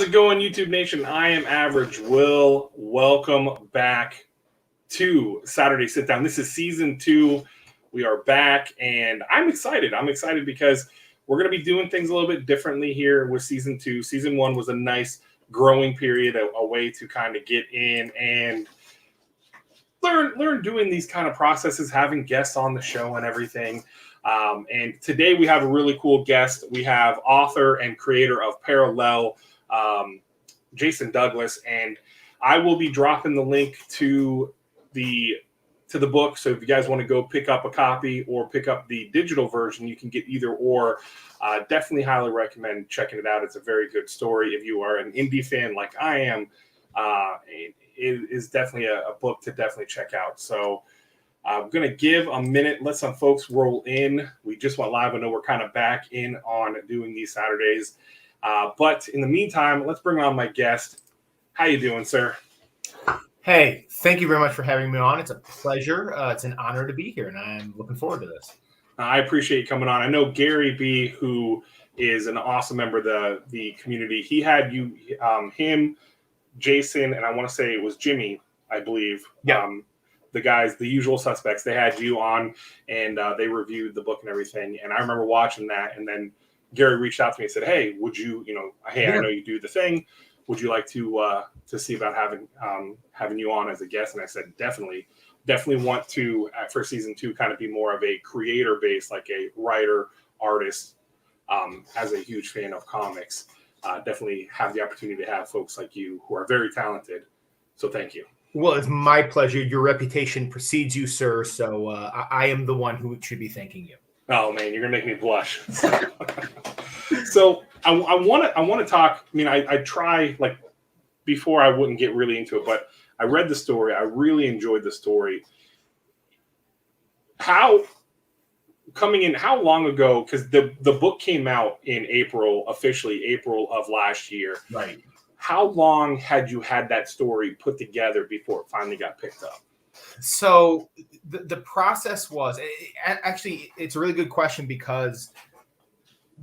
it going, YouTube Nation? I am Average Will. Welcome back to Saturday Sit Down. This is season 2. We are back, and I'm excited. I'm excited because we're going to be doing things a little bit differently here with season 2. Season 1 was a nice growing period, a way to kind of get in and learn doing these kind of processes, having guests on the show and everything. And today we have a really cool guest. We have author and creator of Parallel, Jason Douglas, and I will be dropping the link to the book. So if you guys want to go pick up a copy or pick up the digital version, you can get either or. Definitely highly recommend checking it out. It's a very good story. If you are an indie fan like I am, it is definitely a book to definitely check out. So I'm going to give a minute, let some folks roll in. We just went live. I know we're kind of back in on doing these Saturdays. But in the meantime, let's bring on my guest. How you doing, sir? Hey, thank you very much for having me on. It's a pleasure. It's an honor to be here, and I'm looking forward to this. I appreciate you coming on. I know Gary B., who is an awesome member of the community, he had you, him, Jason, and I want to say it was Jimmy, I believe. Yeah. The guys, the usual suspects, they had you on, and they reviewed the book and everything. And I remember watching that, and then Gary reached out to me and said, "Hey, would you, hey, I know you do the thing. Would you like to see about having you on as a guest?" And I said, definitely want to, for season 2, kind of be more of a creator base, like a writer, artist. As a huge fan of comics, definitely have the opportunity to have folks like you who are very talented. So thank you. Well, it's my pleasure. Your reputation precedes you, sir. So I am the one who should be thanking you. Oh man, you're gonna make me blush. So I want to talk. I mean, I try, like, before I wouldn't get really into it, but I read the story. I really enjoyed the story. How long ago? Because the book came out in officially April of last year. Right. How long had you had that story put together before it finally got picked up? So the process was actually, it's a really good question, because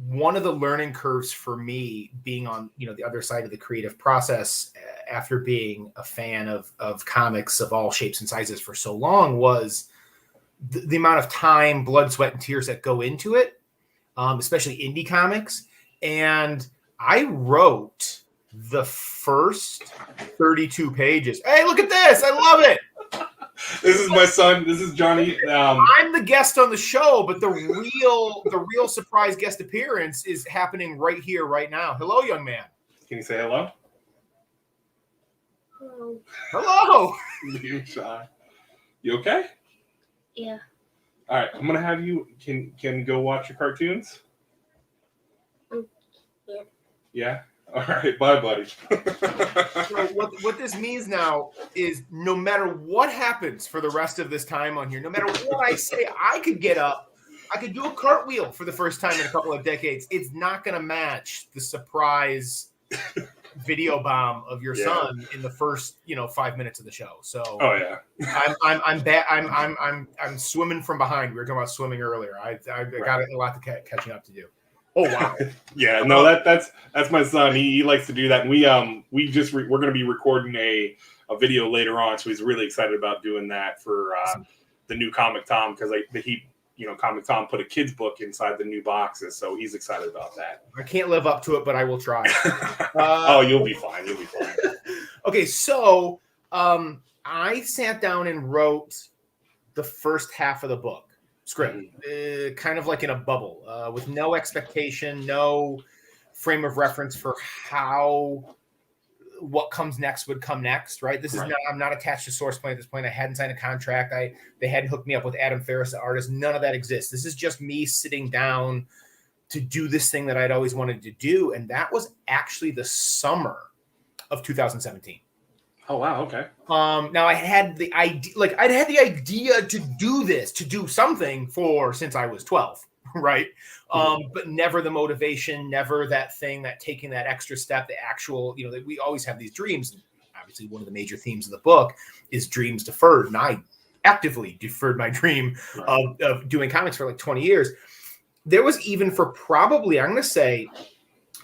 one of the learning curves for me, being on the other side of the creative process after being a fan of comics of all shapes and sizes for so long, was the amount of time, blood, sweat, and tears that go into it, especially indie comics. And I wrote the first 32 pages. Hey, look at this. I love it. This is my son. This is Johnny. I'm the guest on the show, but the real surprise guest appearance is happening right here, right now. Hello, young man. Can you say hello? Hello. Hello. You shy. You okay? Yeah. All right. I'm gonna have you. Can you go watch your cartoons? Yeah. Yeah. All right. Bye, buddy. So what this means now is, no matter what happens for the rest of this time on here, no matter what I say, I could get up, I could do a cartwheel for the first time in a couple of decades. It's not going to match the surprise video bomb of your son in the first 5 minutes of the show. So oh yeah, I'm swimming from behind. We were talking about swimming earlier. I got a lot to catching up to do. Oh wow. Yeah, no, that's my son. He likes to do that. And we're going to be recording a video later on, so he's really excited about doing that for the new Comic Tom, because Comic Tom put a kid's book inside the new boxes, so he's excited about that. I can't live up to it, but I will try. Oh, you'll be fine. You'll be fine. Okay, so I sat down and wrote the first half of the book script, kind of like in a bubble, with no expectation, no frame of reference for how what comes next would come next, right? This is not, I'm not attached to Source Point at this point. I hadn't signed a contract. They hadn't hooked me up with Adam Ferris, the artist. None of that exists. This is just me sitting down to do this thing that I'd always wanted to do. And that was actually the summer of 2017. Oh, wow. Okay. Now I had the idea, I'd had the idea to do this, to do something since I was 12. Right. But never the motivation, never that thing, that taking that extra step, the actual, that we always have these dreams. Obviously, one of the major themes of the book is dreams deferred. And I actively deferred my dream of doing comics for like 20 years. There was even for probably, I'm going to say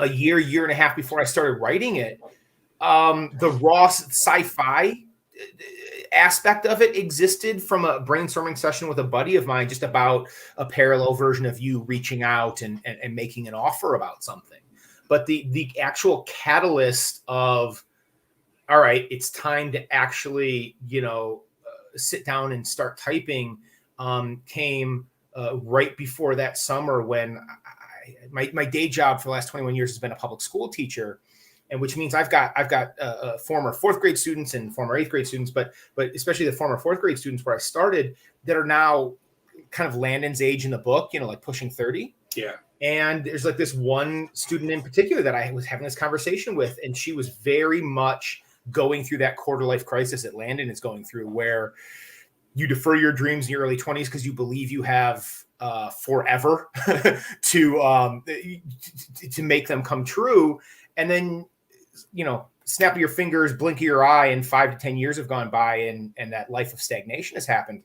a year and a half before I started writing it, the raw sci-fi aspect of it existed from a brainstorming session with a buddy of mine, just about a parallel version of you reaching out and making an offer about something. But the actual catalyst of, all right, it's time to actually, sit down and start typing, came right before that summer when my day job for the last 21 years has been a public school teacher. And which means I've got former fourth grade students and former eighth grade students, but especially the former fourth grade students where I started that are now kind of Landon's age in the book, like pushing 30. Yeah. And there's like this one student in particular that I was having this conversation with, and she was very much going through that quarter life crisis that Landon is going through, where you defer your dreams in your early 20s because you believe you have forever to make them come true. And then, snap of your fingers, blink of your eye, and 5 to 10 years have gone by, and that life of stagnation has happened.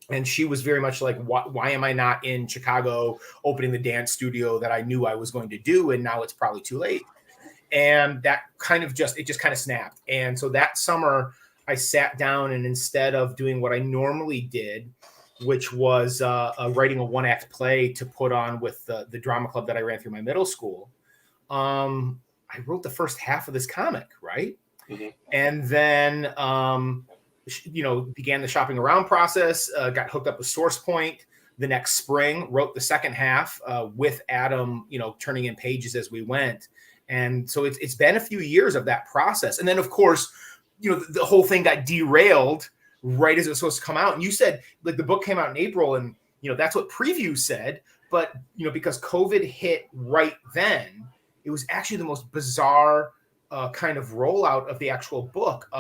And she was very much like, why am I not in Chicago opening the dance studio that I knew I was going to do? And now it's probably too late. And that kind of just kind of snapped. And so that summer I sat down, and instead of doing what I normally did, which was writing a one-act play to put on with the drama club that I ran through my middle school, I wrote the first half of this comic, right? Mm-hmm. And then, began the shopping around process, got hooked up with SourcePoint the next spring, wrote the second half with Adam, turning in pages as we went. And so it's been a few years of that process. And then, of course, the whole thing got derailed right as it was supposed to come out. And you said, like, the book came out in April, and, that's what preview said. But, because COVID hit right then, it was actually the most bizarre kind of rollout of the actual book.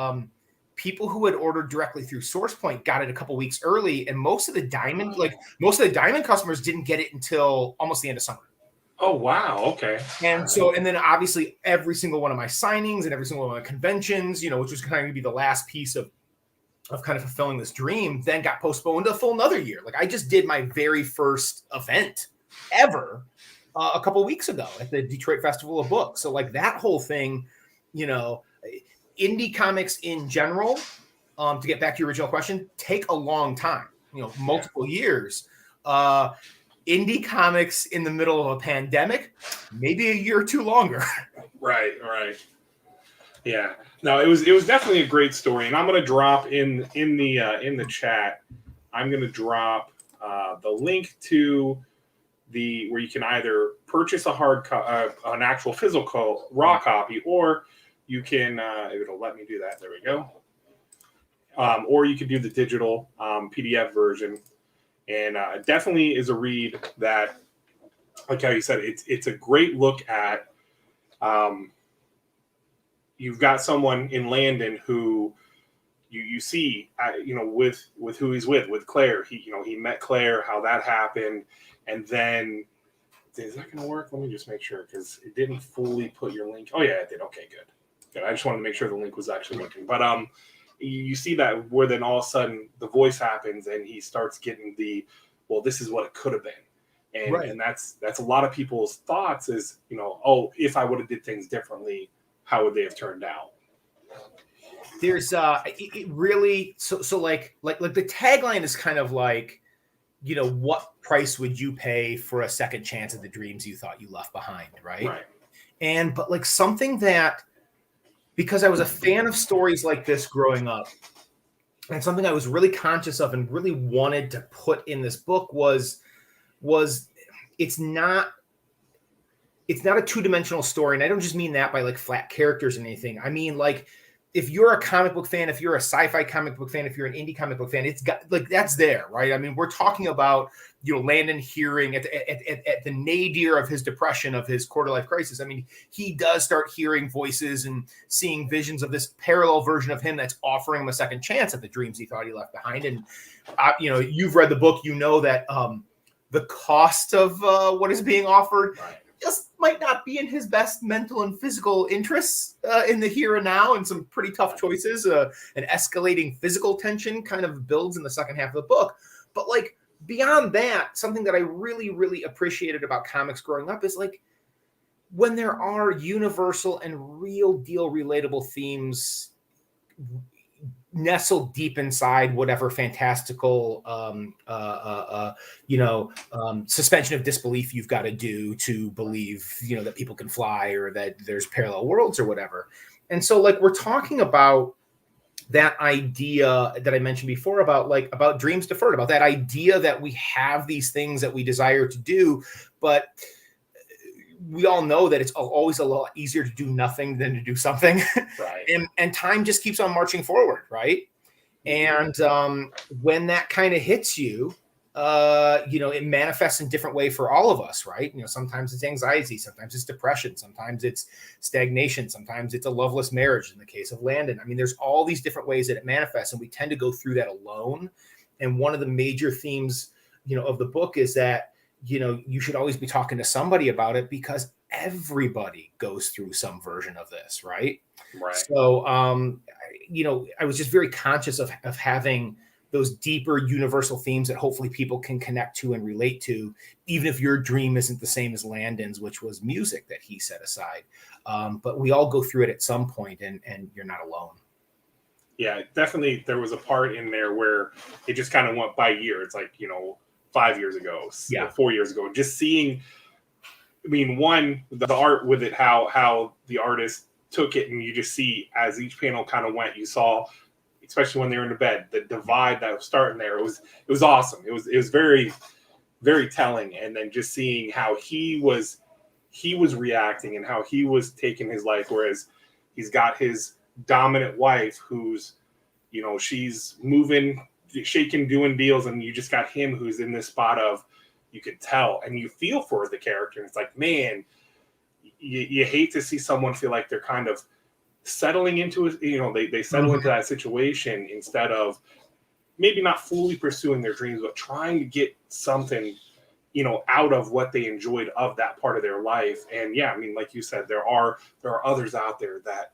People who had ordered directly through SourcePoint got it a couple weeks early, and most of the Diamond customers didn't get it until almost the end of summer. Oh, wow. Okay. And so, and then obviously every single one of my signings and every single one of my conventions, which was kind of going to be the last piece of kind of fulfilling this dream, then got postponed a full another year. Like, I just did my very first event ever a couple of weeks ago at the Detroit Festival of Books. So like that whole thing, indie comics in general, to get back to your original question, take a long time, multiple years. Indie comics in the middle of a pandemic, maybe a year or two longer. Right. Yeah. No, it was definitely a great story, and I'm going to drop in the chat. I'm going to drop the link to where you can either purchase an actual physical raw copy, or you can it'll let me do that. There we go. Or you could do the digital PDF version, and definitely is a read that, like how you said, it's a great look at. You've got someone in Landon who you see, with who he's with Claire. He met Claire, how that happened. And then, is that going to work? Let me just make sure, because it didn't fully put your link. Oh, yeah, it did. Okay, good. I just wanted to make sure the link was actually working. But you see that where then all of a sudden the voice happens and he starts getting this is what it could have been. And, right. And that's a lot of people's thoughts is, if I would have did things differently, how would they have turned out? There's it really, so like the tagline is kind of like, what price would you pay for a second chance at the dreams you thought you left behind, right? Right. But like something that, because I was a fan of stories like this growing up, and something I was really conscious of and really wanted to put in this book was it's not a two-dimensional story. And I don't just mean that by like flat characters and anything. I mean, like, if you're a comic book fan, if you're a sci-fi comic book fan, if you're an indie comic book fan, it's got like, that's there, right? I mean, we're talking about, Landon hearing at the nadir of his depression, of his quarter life crisis. I mean, he does start hearing voices and seeing visions of this parallel version of him that's offering him a second chance at the dreams he thought he left behind. And, you've read the book, that the cost of what is being offered, right, just might not be in his best mental and physical interests in the here and now, and some pretty tough choices. An escalating physical tension kind of builds in the second half of the book. But like beyond that, something that I really, really appreciated about comics growing up is like when there are universal and real deal relatable themes nestled deep inside whatever fantastical suspension of disbelief you've got to do to believe that people can fly or that there's parallel worlds or whatever. And so like we're talking about that idea that I mentioned before about dreams deferred, about that idea that we have these things that we desire to do, but we all know that it's always a lot easier to do nothing than to do something. Right. and time just keeps on marching forward. Right. And when that kind of hits you, it manifests in different way for all of us. Right. Sometimes it's anxiety, sometimes it's depression, sometimes it's stagnation, sometimes it's a loveless marriage. In the case of Landon, I mean, there's all these different ways that it manifests, and we tend to go through that alone. And one of the major themes, of the book is that, you should always be talking to somebody about it, because everybody goes through some version of this. Right. Right. So, I was just very conscious of having those deeper universal themes that hopefully people can connect to and relate to, even if your dream isn't the same as Landon's, which was music that he set aside. But we all go through it at some point, and you're not alone. Yeah, definitely. There was a part in there where it just kind of went by year. It's like, 5 years ago, 4 years ago, just seeing, I mean, one, the art with it, how the artist took it, and you just see as each panel kind of went, you saw, especially when they were in the bed, the divide that was starting there. It was awesome. It was very, very telling. And then just seeing how he was reacting and how he was taking his life, whereas he's got his dominant wife who's, she's moving, shaking, doing deals, and you just got him who's in this spot of, you could tell and you feel for the character. And it's like, man, you hate to see someone feel like they're kind of settling into it. They settle into that situation instead of maybe not fully pursuing their dreams, but trying to get something, out of what they enjoyed of that part of their life. And yeah, I mean, like you said, there are others out there that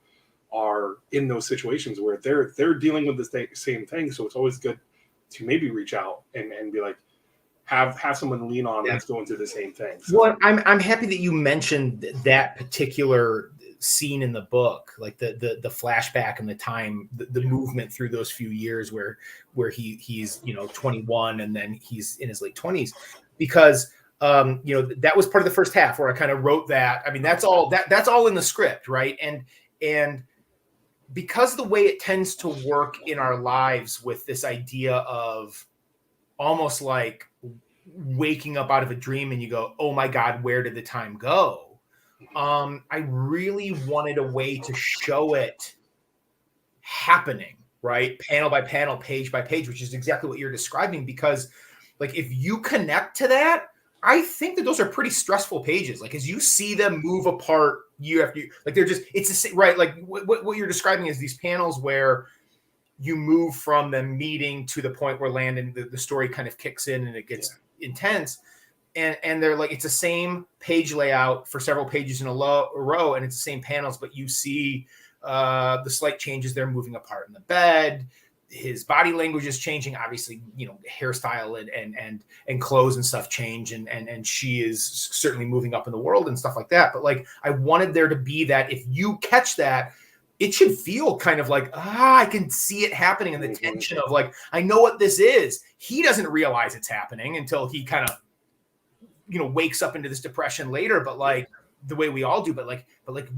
are in those situations where they're dealing with the same thing. So it's always good to maybe reach out and be like, have someone to lean on that's going through the same thing. So. Well, I'm happy that you mentioned that particular scene in the book, like the flashback and the time, the movement through those few years where he's 21 and then he's in his late 20s, because that was part of the first half where I kind of wrote that. I mean, that's all in the script, right? And because the way it tends to work in our lives with this idea of almost like waking up out of a dream and you go, oh my God, where did the time go? I really wanted a way to show it happening, right? Panel by panel, page by page, which is exactly what you're describing. Because like, if you connect to that, I think that those are pretty stressful pages. Like, as you see them move apart year after year, like it's right. Like what you're describing is these panels where you move from them meeting to the point where Landon, the story kind of kicks in and it gets intense. And they're like, it's the same page layout for several pages in a row, and it's the same panels, but you see the slight changes. They're moving apart in the bed. His body language is changing. Obviously, hairstyle and clothes and stuff change, and she is certainly moving up in the world and stuff like that. But like, I wanted there to be that if you catch that, it should feel kind of like, I can see it happening, and the tension of like, I know what this is. He doesn't realize it's happening until he kind of wakes up into this depression later, but like the way we all do, but like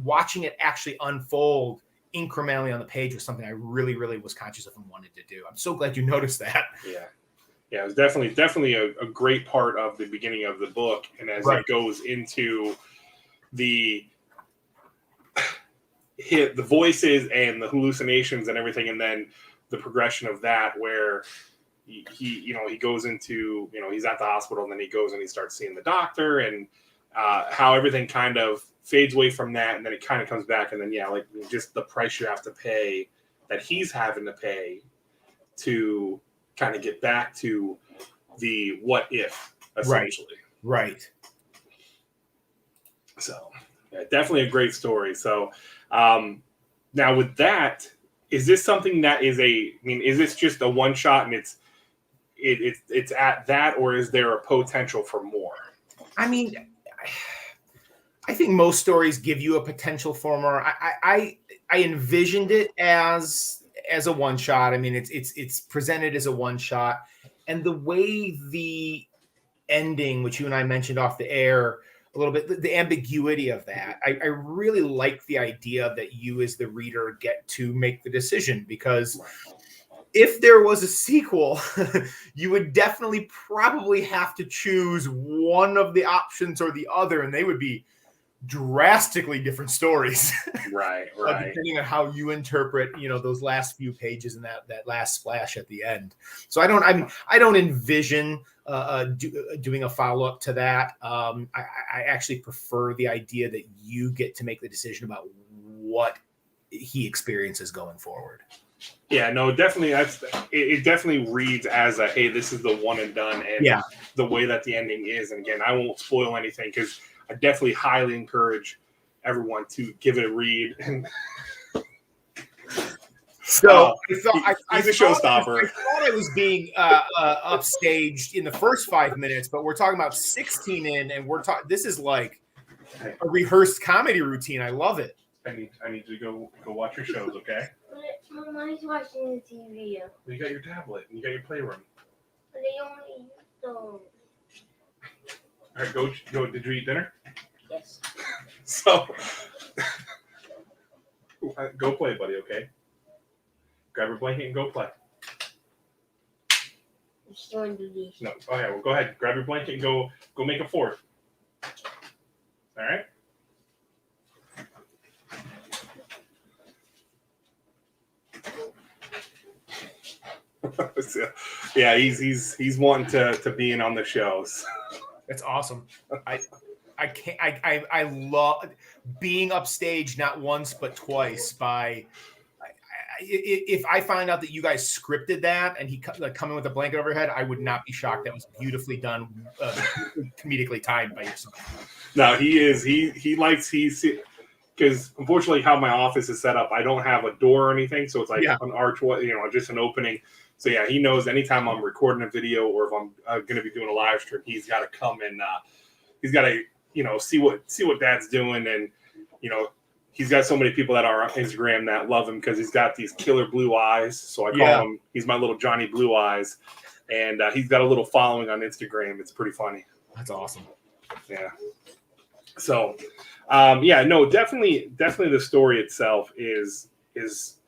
watching it actually unfold incrementally on the page was something I really, really was conscious of and wanted to do. I'm so glad you noticed that. Yeah. It was definitely a great part of the beginning of the book. And as it goes into the voices and the hallucinations and everything, and then the progression of that, where he goes into, he's at the hospital, and then he goes and he starts seeing the doctor, and how everything kind of fades away from that, and then it kind of comes back, and then like just the price you have to pay, that he's having to pay to kind of get back to the what if, essentially. Right. So definitely a great story. So now with that, is this something that is is this just a one shot and it's at that, or is there a potential for more? I mean, I think most stories give you a potential for more. I envisioned it as a one shot. I mean, it's presented as a one shot, and the way the ending, which you and I mentioned off the air a little bit, the ambiguity of that, I really like the idea that you as the reader get to make the decision, because if there was a sequel, you would definitely probably have to choose one of the options or the other, and they would be drastically different stories. Right. Depending on how you interpret, those last few pages and that last splash at the end. So I don't envision doing a follow-up to that. I actually prefer the idea that you get to make the decision about what he experiences going forward. Yeah, no, definitely. It definitely reads as a, hey, this is the one and done, and the way that the ending is. And again, I won't spoil anything, because I definitely highly encourage everyone to give it a read. So he's a showstopper. I thought I was being upstaged in the first 5 minutes, but we're talking about 16 in, and we're talking. This is like a rehearsed comedy routine. I love it. I need to go watch your shows, okay? But Mommy's watching the TV. You got your tablet, and you got your playroom. But they only use those. All right, go. Did you eat dinner? Yes. So, go play, buddy, okay? Grab your blanket and go play. I'm still in do this. No, okay, well, go ahead. Grab your blanket and go make a fort. All right? Yeah, he's wanting to be in on the shows. That's awesome. I love being upstaged not once but twice by. If I find out that you guys scripted that and he come in with a blanket over your head, I would not be shocked. That was beautifully done, comedically timed by yourself. No, he is. He likes because unfortunately how my office is set up, I don't have a door or anything, so it's like an archway, just an opening. So yeah, he knows anytime I'm recording a video or if I'm going to be doing a live stream, he's got to come and he's got to see what Dad's doing, and he's got so many people that are on Instagram that love him because he's got these killer blue eyes. So I call him, he's my little Johnny Blue Eyes, and he's got a little following on Instagram. It's pretty funny. That's awesome. Yeah. So, definitely the story itself is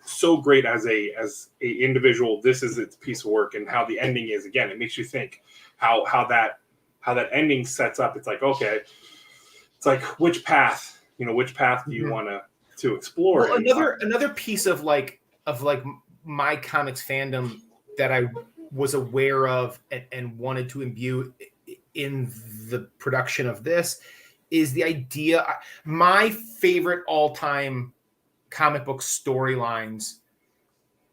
so great as a individual. This is its piece of work, and how the ending is. Again, it makes you think how that ending sets up. It's like, okay, it's like which path do you want to explore? Well, another piece of like my comics fandom that I was aware of and wanted to imbue in the production of this is the idea. My favorite all-time comic book storylines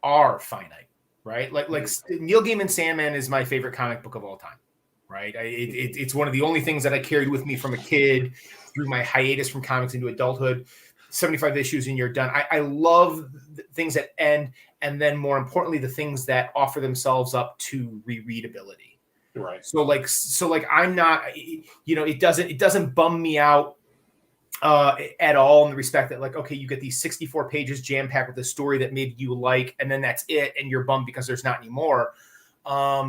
are finite, right? Like Neil Gaiman's Sandman is my favorite comic book of all time, right? It's one of the only things that I carried with me from a kid through my hiatus from comics into adulthood. 75 issues and you're done. I love things that end, and then more importantly, the things that offer themselves up to rereadability. Right. So I'm not, it doesn't bum me out at all in the respect that, like, okay, you get these 64 pages jam packed with a story that maybe you like, and then that's it, and you're bummed because there's not any more.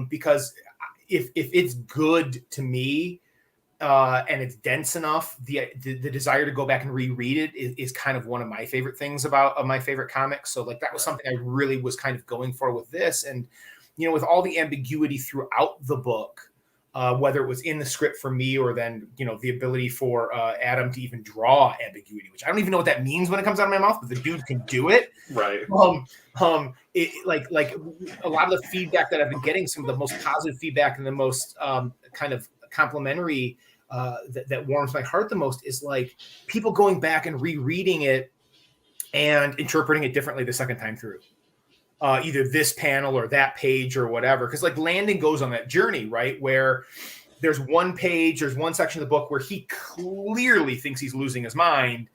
Because if it's good to me and it's dense enough, the desire to go back and reread it is kind of one of my favorite things about my favorite comics. So like that was something I really was kind of going for with this, and with all the ambiguity throughout the book. Whether it was in the script for me or then, the ability for Adam to even draw ambiguity, which I don't even know what that means when it comes out of my mouth, but the dude can do it. Right. Like a lot of the feedback that I've been getting, some of the most positive feedback and the most kind of complimentary that warms my heart the most is like people going back and rereading it and interpreting it differently the second time through. Either this panel or that page or whatever. Because like Landon goes on that journey, right? Where there's one section of the book where he clearly thinks he's losing his mind.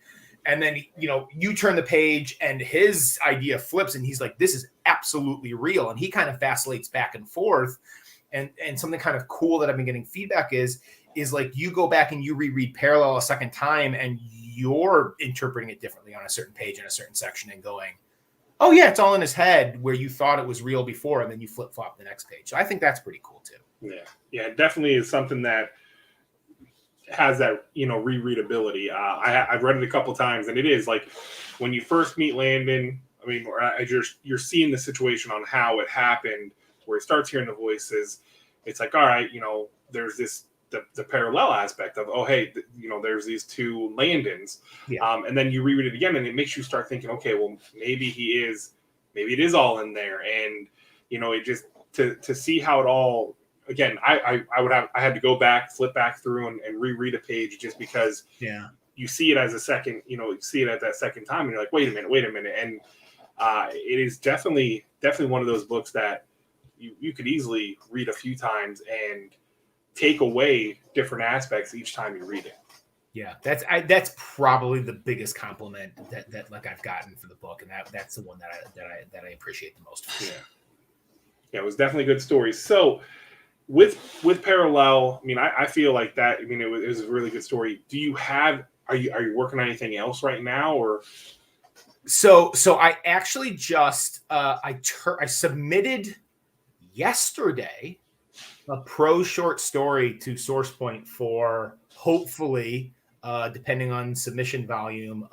And then, you turn the page and his idea flips and he's like, this is absolutely real. And he kind of vacillates back and forth. And something kind of cool that I've been getting feedback is like you go back and you reread Parallel a second time and you're interpreting it differently on a certain page in a certain section and going, oh yeah, it's all in his head where you thought it was real before, and then you flip flop the next page. So I think that's pretty cool too. Yeah, it definitely is something that has that, rereadability. I've read it a couple times, and it is like when you first meet Landon. I mean, as you're seeing the situation on how it happened, where he starts hearing the voices. It's like, all right, there's this the parallel aspect of, oh hey, there's these two Landons, and then you reread it again, and it makes you start thinking, okay, well maybe it is all in there, and it just to see how it all. Again, I had to go back, flip back through and reread a page just because you see it as a second, you see it at that second time, and you're like, wait a minute. And it is definitely one of those books that you could easily read a few times and take away different aspects each time you read it. Yeah, that's probably the biggest compliment that like I've gotten for the book, and that's the one that I appreciate the most. Yeah, it was definitely a good story. So with Parallel, I mean, I feel like that. I mean, it was a really good story. Are you working on anything else right now, or? So I actually just I submitted yesterday a prose short story to SourcePoint for hopefully, depending on submission volume,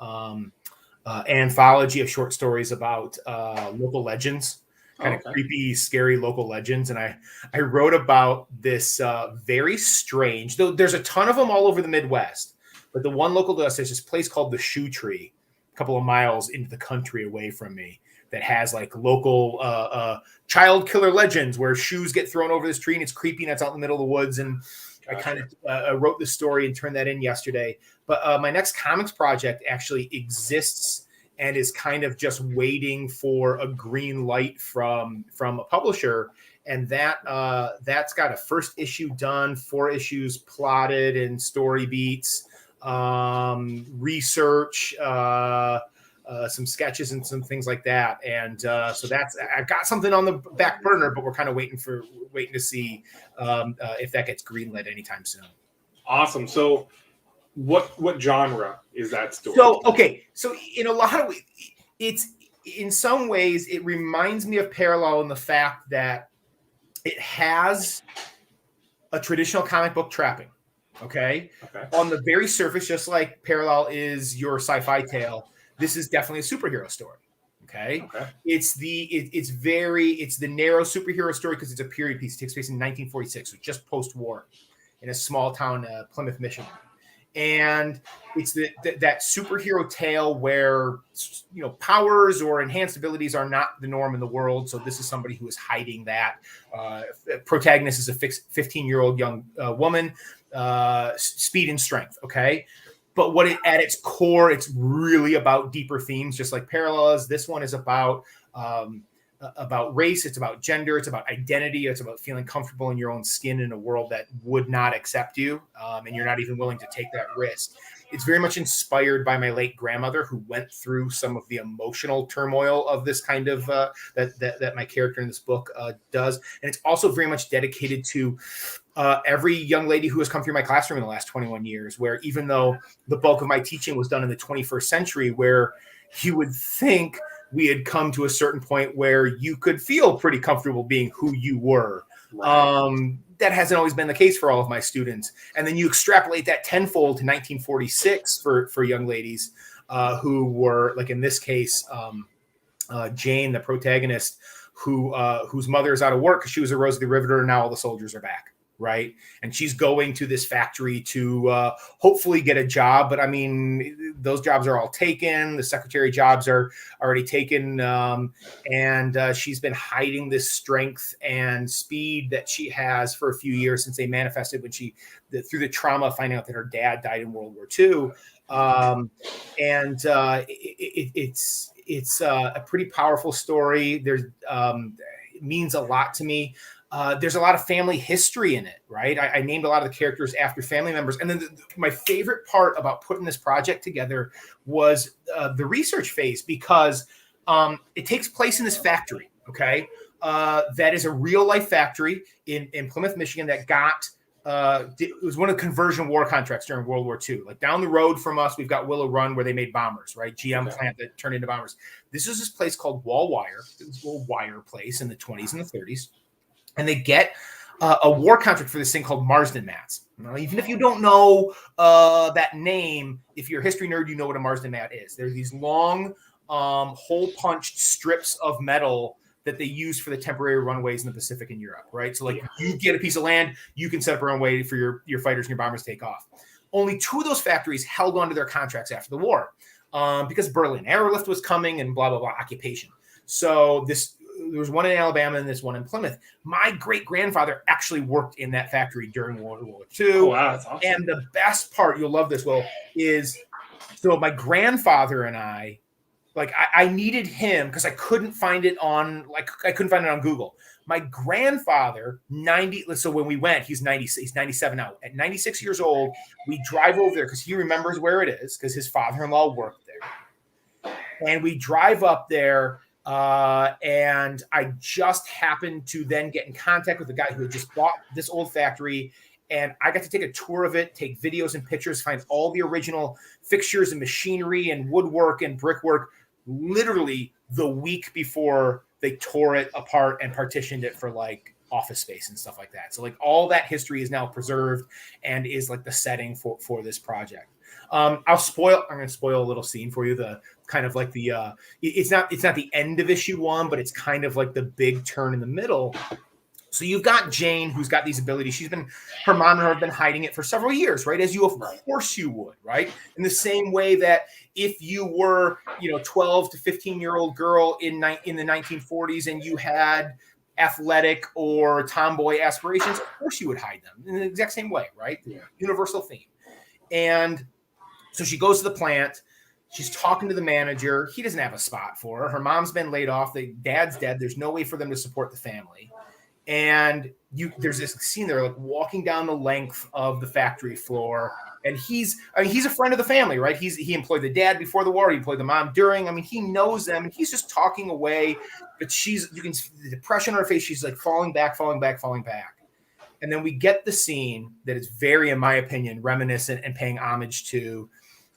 anthology of short stories about local legends. Kind of creepy, scary local legends. And I wrote about this very strange, though there's a ton of them all over the Midwest, but the one local to us, there's this place called the Shoe Tree, a couple of miles into the country away from me, that has like local child killer legends where shoes get thrown over this tree and it's creepy and it's out in the middle of the woods. And I kind of wrote this story and turned that in yesterday. But my next comics project actually exists and is kind of just waiting for a green light from a publisher. And that's got a first issue done, 4 issues plotted and story beats, research, some sketches and some things like that. And so I've got something on the back burner, but we're kind of waiting to see if that gets greenlit anytime soon. Awesome. So what genre is that story? So in a lot of ways, it's in some ways it reminds me of Parallel in the fact that it has a traditional comic book trapping. Okay. On the very surface, just like Parallel is your sci-fi tale, this is definitely a superhero story. Okay. It's the narrow superhero story because it's a period piece. It takes place in 1946, so just post-war, in a small town, Plymouth, Michigan. And it's that superhero tale where powers or enhanced abilities are not the norm in the world. So this is somebody who is hiding that. Protagonist is a 15-year-old young woman, speed and strength. Okay. But at its core, it's really about deeper themes, just like Parallels. This one is about race. It's about gender. It's about identity. It's about feeling comfortable in your own skin in a world that would not accept you, and you're not even willing to take that risk. It's very much inspired by my late grandmother, who went through some of the emotional turmoil of this kind of that my character in this book does. And it's also very much dedicated to every young lady who has come through my classroom in the last 21 years, where even though the bulk of my teaching was done in the 21st century, where you would think we had come to a certain point where you could feel pretty comfortable being who you were. Right. That hasn't always been the case for all of my students. And then you extrapolate that tenfold to 1946 for young ladies who were, like in this case, Jane, the protagonist, whose mother is out of work because she was a Rose of the Riveter, and now all the soldiers are back. Right. And she's going to this factory to hopefully get a job. But I mean, those jobs are all taken. The secretary jobs are already taken. And she's been hiding this strength and speed that she has for a few years since they manifested through the trauma of finding out that her dad died in World War II. It's a pretty powerful story. It means a lot to me. There's a lot of family history in it, right? I named a lot of the characters after family members. And then my favorite part about putting this project together was the research phase, because it takes place in this factory, okay? that is a real life factory in Plymouth, Michigan that got it was one of the conversion war contracts during World War II. Like down the road from us, we've got Willow Run where they made bombers, right? GM plant that turned into bombers. This is this place called Wall Wire. It was a little wire place in the 20s and the 30s. And they get a war contract for this thing called Marsden mats. Now, even if you don't know that name, if you're a history nerd, you know what a Marsden mat is. They're these long, hole-punched strips of metal that they use for the temporary runways in the Pacific and Europe, right? So like you get a piece of land, you can set up a runway for your fighters and your bombers to take off. Only 2 of those factories held on to their contracts after the war because Berlin Airlift was coming and blah, blah, blah, occupation. So there was one in Alabama and this one in Plymouth. My great-grandfather actually worked in that factory during World War II. Oh, wow, that's awesome. And the best part, you'll love this, Will, is so my grandfather and I, like I needed him because I couldn't find it on Google. My grandfather, 90. So when we went, he's 97 now. At 96 years old, we drive over there because he remembers where it is because his father-in-law worked there. And we drive up there, and I just happened to then get in contact with the guy who had just bought this old factory. And I got to take a tour of it, take videos and pictures, find all the original fixtures and machinery and woodwork and brickwork literally the week before they tore it apart and partitioned it for like office space and stuff like that. So like all that history is now preserved and is like the setting for this project. I'm going to spoil a little scene for you. The kind of like the, it's not the end of issue 1, but it's kind of like the big turn in the middle. So you've got Jane, who's got these abilities. Her mom and her have been hiding it for several years, right? As you, of course you would, right? In the same way that if you were, 12 to 15-year-old girl in the 1940s and you had athletic or tomboy aspirations, of course you would hide them in the exact same way, right? Yeah. Universal theme. And so she goes to the plant. She's talking to the manager. He doesn't have a spot for her. Her mom's been laid off. Dad's dead. There's no way for them to support the family. And there's this scene there, like walking down the length of the factory floor, and he's a friend of the family, right? He employed the dad before the war, he employed the mom during. I mean, he knows them, and he's just talking away. But you can see the depression on her face. She's like falling back. And then we get the scene that is very, in my opinion, reminiscent and paying homage to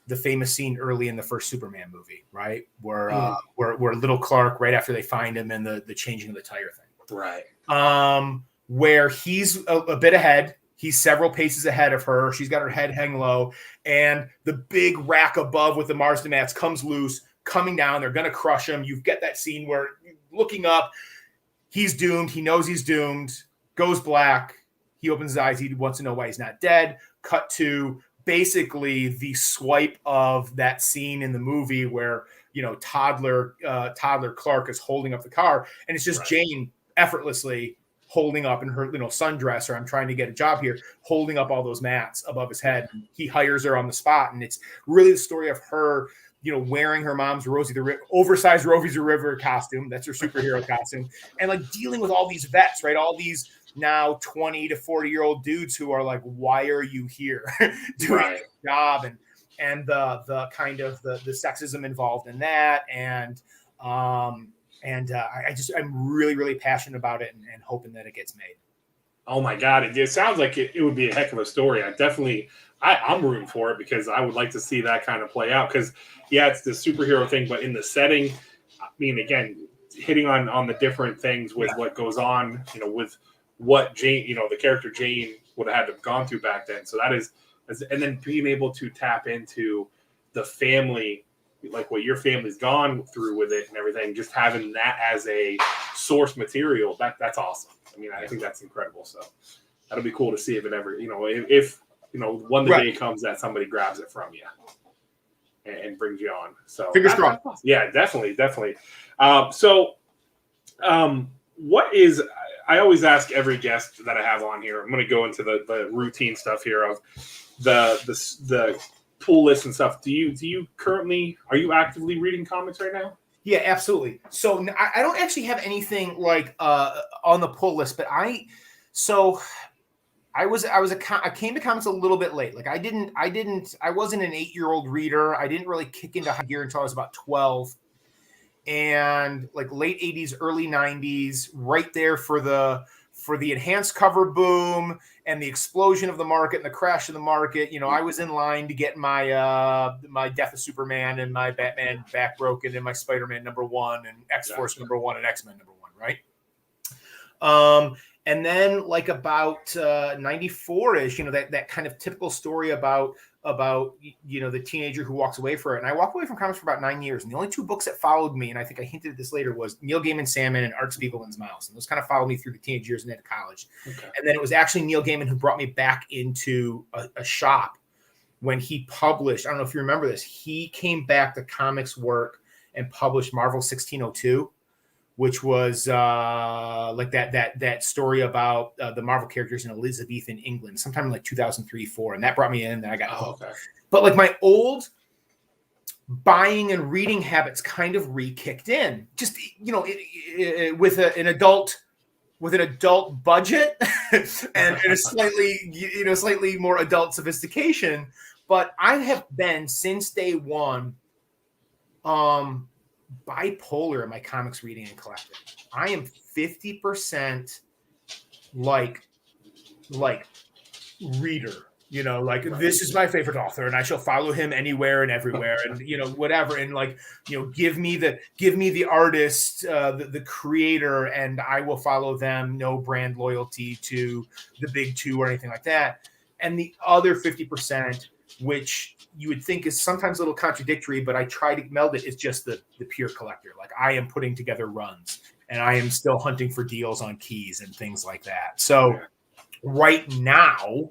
the famous scene early in the first Superman movie, right? Where little Clark, right after they find him and the changing of the tire thing, right? Where he's a bit ahead. He's several paces ahead of her. She's got her head hang low, and the big rack above with the Marsden mats comes loose, coming down. They're going to crush him. You get that scene where looking up, he's doomed. He knows he's doomed, goes black. He opens his eyes. He wants to know why he's not dead. Cut to basically the swipe of that scene in the movie where, toddler Clark is holding up the car, and it's just Jane effortlessly holding up in her sundress, or I'm trying to get a job here, holding up all those mats above his head. He hires her on the spot, and it's really the story of her, wearing her mom's oversized Rosie the River costume. That's her superhero costume, and like dealing with all these vets, right? All these now 20 to 40-year-old dudes who are like, why are you here doing this job? And the kind of the sexism involved in that, and I'm really, really passionate about it and hoping that it gets made. Oh my God. It sounds like it would be a heck of a story. I'm rooting for it because I would like to see that kind of play out. Because it's the superhero thing, but in the setting, I mean, again, hitting on the different things with what goes on, with what Jane, the character Jane would have had to have gone through back then. So that is, and then being able to tap into the family, like what your family's gone through with it and everything, just having that as a source material, that's awesome. I mean, I think that's incredible. So that'll be cool to see if it ever, if one day comes that somebody grabs it from you and brings you on. So fingers crossed. Awesome. Yeah, definitely. What is, I always ask every guest that I have on here, I'm going to go into the routine stuff here of the pull list and stuff. Are you actively reading comics right now? Yeah, absolutely. So I don't actually have anything like on the pull list, but I came to comics a little bit late. Like I wasn't an 8-year-old reader. I didn't really kick into high gear until I was about 12. and like late 80s, early 90s, right there for the enhanced cover boom and the explosion of the market and the crash of the market. I was in line to get my my Death of Superman and my Batman back broken and my Spider-Man #1 and X-Force #1 and X-Men #1, right? And then like about 94-ish, that kind of typical story about the teenager who walks away from it. And I walked away from comics for about 9 years. And the only two books that followed me, and I think I hinted at this later, was Neil Gaiman's Sandman and Art Spiegelman's Mouse. And those kind of followed me through the teenage years and into college. Okay. And then it was actually Neil Gaiman who brought me back into a shop when he published, I don't know if you remember this, he came back to comics work and published Marvel 1602. Which was like that story about the Marvel characters in Elizabethan England, sometime in like 2003-04, and that brought me in. And I got hooked. Okay. But like my old buying and reading habits kind of re-kicked in, just with an adult budget and a slightly more adult sophistication. But I have been since day one. Bipolar in my comics reading and collecting. I am 50% like reader, right. This is my favorite author and I shall follow him anywhere and everywhere and whatever, and give me the artist, the creator, and I will follow them, no brand loyalty to the big two or anything like that. And the other 50%, which you would think is sometimes a little contradictory, but I try to meld it, is just the pure collector. Like I am putting together runs and I am still hunting for deals on keys and things like that. So right now,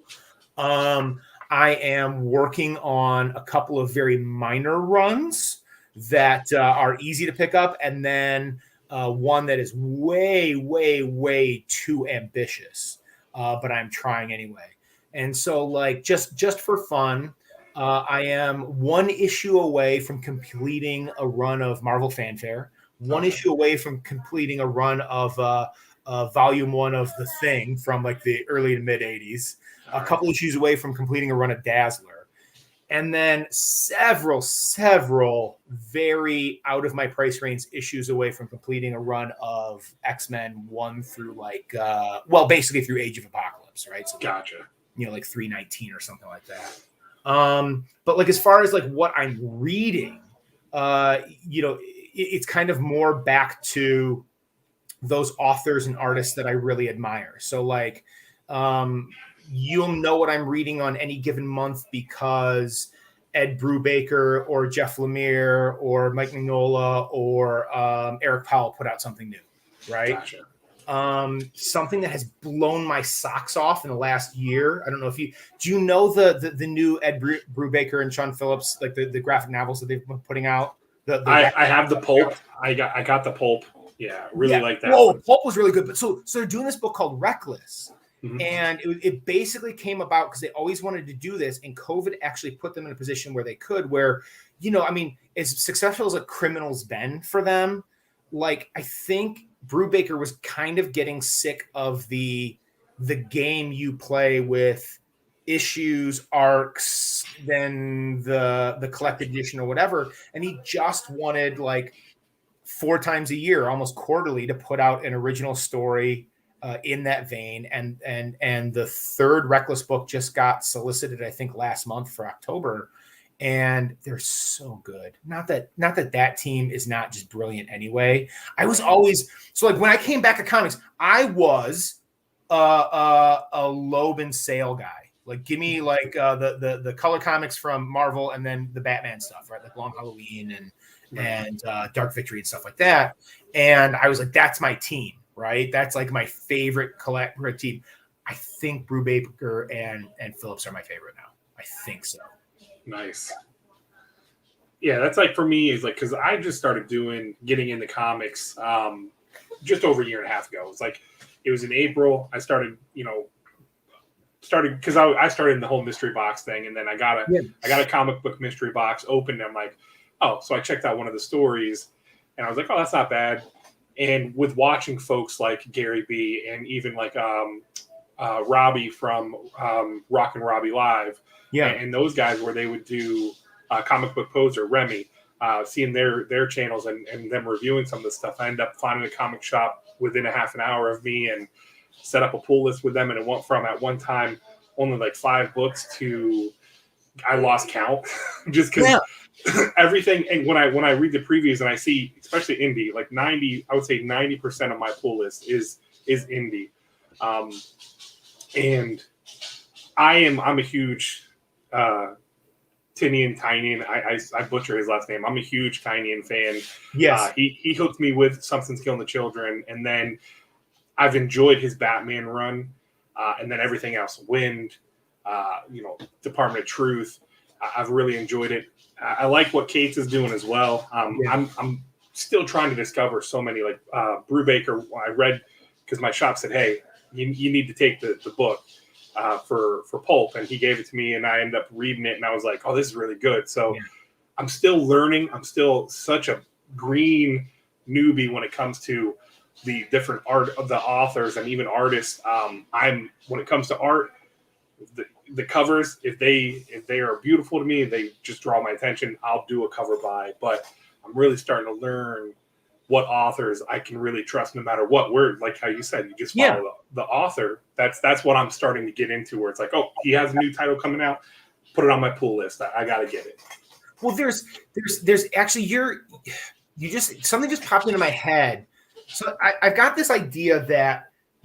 I am working on a couple of very minor runs that are easy to pick up. And then one that is way, way, way too ambitious, but I'm trying anyway. And so like just for fun, I am one issue away from completing a run of Marvel Fanfare, one issue away from completing a run of volume 1 of The Thing from like the early to mid 80s, a couple issues away from completing a run of Dazzler, and then several very out of my price range issues away from completing a run of X-Men 1 through basically through Age of Apocalypse, right? So gotcha. Like 319 or something like that. But like as far as like what I'm reading, it's kind of more back to those authors and artists that I really admire. So like you'll know what I'm reading on any given month because Ed Brubaker or Jeff Lemire or Mike Mignola or Eric Powell put out something new, right? Gotcha. Something that has blown my socks off in the last year. I don't know if do you know the new Ed Brubaker and Sean Phillips, like the graphic novels that they've been putting out? I have the pulp. I got the pulp. Yeah, really like that. Whoa, pulp was really good. But so they're doing this book called Reckless. Mm-hmm. And it basically came about because they always wanted to do this, and COVID actually put them in a position where they could, where, as successful as a Criminal's been for them, like I think Brubaker was kind of getting sick of the game you play with issues, arcs, then the collected edition or whatever. And he just wanted like 4 times a year, almost quarterly, to put out an original story in that vein. And the 3rd Reckless book just got solicited, I think, last month for October. And they're so good. Not that team is not just brilliant anyway. I was always like when I came back to comics, I was a Loeb and Sale guy. Like give me like the color comics from Marvel and then the Batman stuff, right? Like Long Halloween and Dark Victory and stuff like that. And I was like, that's my team, right? That's like my favorite collector team. I think Brubaker and Phillips are my favorite now. I think so. Nice. Yeah, that's like for me is like because I just started getting into comics just over a year and a half ago. It's like it was in April. I started because I started in the whole mystery box thing, and then I got a comic book mystery box open. And I'm like, oh, so I checked out one of the stories, and I was like, oh, that's not bad. And with watching folks like Gary B and even like Robbie from Rock and Robbie Live. Yeah, and those guys where they would do Comic Book Poser, Remy, seeing their channels and them reviewing some of the stuff. I ended up finding a comic shop within a half an hour of me and set up a pull list with them. And it went from at one time only like 5 books to I lost count just because everything. And when I read the previews and I see, especially indie, like 90% of my pull list is indie. And I'm a huge Tynion. I butcher his last name. I'm a huge Tynion fan. Yes. He hooked me with Something's Killing the Children, and then I've enjoyed his Batman run, and then everything else. Wind, Department of Truth. I've really enjoyed it. I like what Cates is doing as well. I'm still trying to discover so many, like Brubaker. I read because my shop said, "Hey, you need to take the book for pulp," and he gave it to me, and I ended up reading it, and I was like, "Oh, this is really good." So I'm still learning. I'm still such a green newbie when it comes to the different art of the authors and even artists. When it comes to art, the covers, if they are beautiful to me, they just draw my attention, I'll do a cover by. But I'm really starting to learn what authors I can really trust no matter what. Word, like how you said, you just follow the author. That's what I'm starting to get into, where it's like, oh, he has a new title coming out, put it on my pull list. I gotta get it. Well, there's actually something just popped into my head. So I've got this idea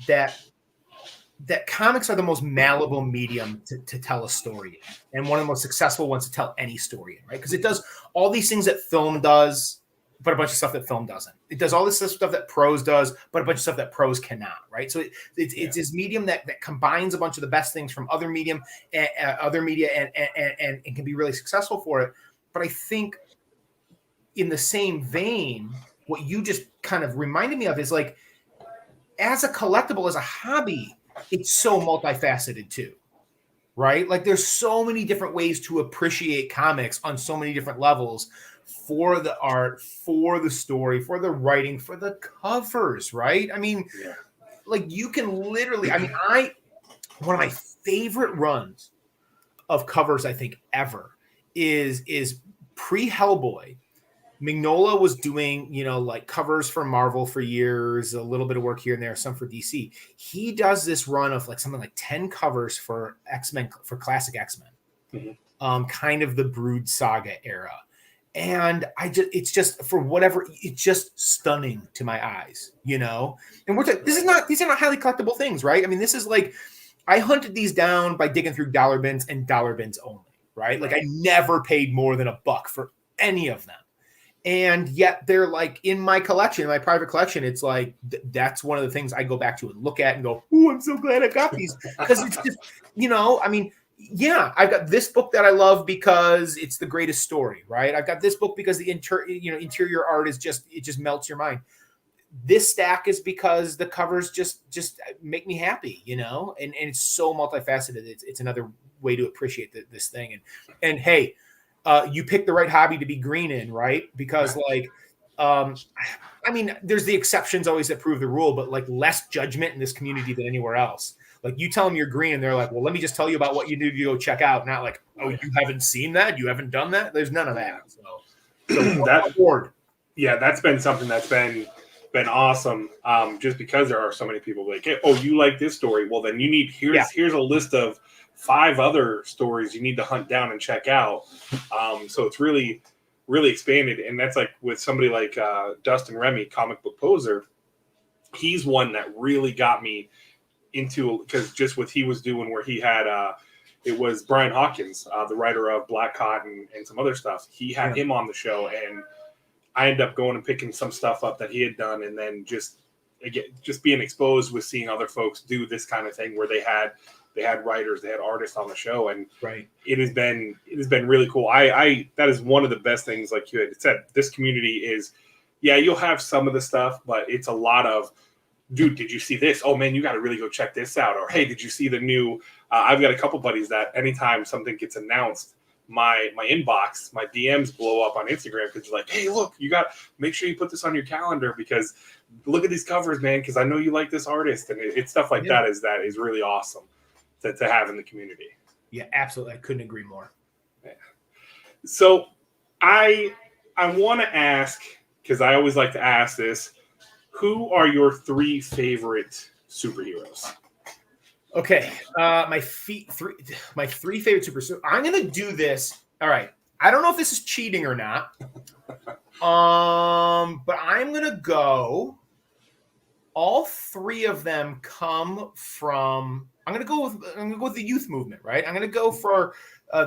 that comics are the most malleable medium to tell a story in, and one of the most successful ones to tell any story in, right? Because it does all these things that film does, but a bunch of stuff that film doesn't. It does all this stuff that prose does, but a bunch of stuff that prose cannot, right? So it's this medium that combines a bunch of the best things from other media and can be really successful for it. But I think in the same vein, what you just kind of reminded me of is like, as a collectible, as a hobby, it's so multifaceted too, right? Like there's so many different ways to appreciate comics on so many different levels, for the art, for the story, for the writing, for the covers, right? I mean, like you can literally, one of my favorite runs of covers I think ever is pre-Hellboy. Mignola was doing, like covers for Marvel for years, a little bit of work here and there, some for DC. He does this run of like something like 10 covers for X-Men, for classic X-Men, kind of the Brood Saga era. And it's just stunning to my eyes, And these are not highly collectible things, right? I mean, this is like, I hunted these down by digging through dollar bins and dollar bins only, right? Like I never paid more than $1 for any of them. And yet they're like in my collection, my private collection. It's like, that's one of the things I go back to and look at and go, "Ooh, I'm so glad I got these." Because it's just, I've got this book that I love because it's the greatest story, right? I've got this book because the interior art is it just melts your mind. This stack is because the covers just make me happy, and it's so multifaceted. It's another way to appreciate this thing. And hey, you picked the right hobby to be green in, right? Because there's the exceptions always that prove the rule, but like less judgment in this community than anywhere else. Like you tell them you're green and they're like, well, let me just tell you about what you need to go check out. Not like, oh, you haven't seen that? You haven't done that? There's none of that. So that's been something that's been awesome. Just because there are so many people like, hey, oh, you like this story? Well, then you need, here's a list of 5 other stories you need to hunt down and check out. So it's really, really expanded. And that's like with somebody like Dustin Remy, Comic Book Poser. He's one that really got me into, because just what he was doing, where he had it was Brian Hawkins, the writer of Black Cotton and some other stuff. He had him on the show, and I ended up going and picking some stuff up that he had done, and then just being exposed with seeing other folks do this kind of thing, where they had writers, they had artists on the show, and it has been really cool. I that is one of the best things, like you had said. This community is, you'll have some of the stuff, but it's a lot of, dude, did you see this? Oh man, you got to really go check this out. Or hey, did you see the new? I've got a couple buddies that anytime something gets announced, my inbox, my DMs blow up on Instagram, because they're like, hey, look, make sure you put this on your calendar, because look at these covers, man, because I know you like this artist, and it's stuff like that is really awesome to have in the community. Yeah, absolutely. I couldn't agree more. Yeah. So I I want to ask, because I always like to ask this, who are your 3 favorite superheroes? Okay, my 3 favorite superheroes. I'm gonna do this. All right. I don't know if this is cheating or not. But I'm gonna go. All 3 of them come from. I'm gonna go with the youth movement, right? I'm gonna go for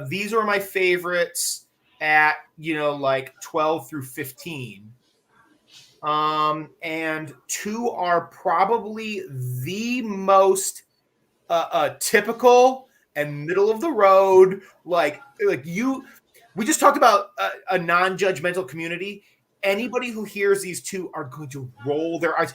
these are my favorites at like 12 through 15. And 2 are probably the most typical and middle of the road. Like you, we just talked about a non-judgmental community. Anybody who hears these 2 are going to roll their eyes.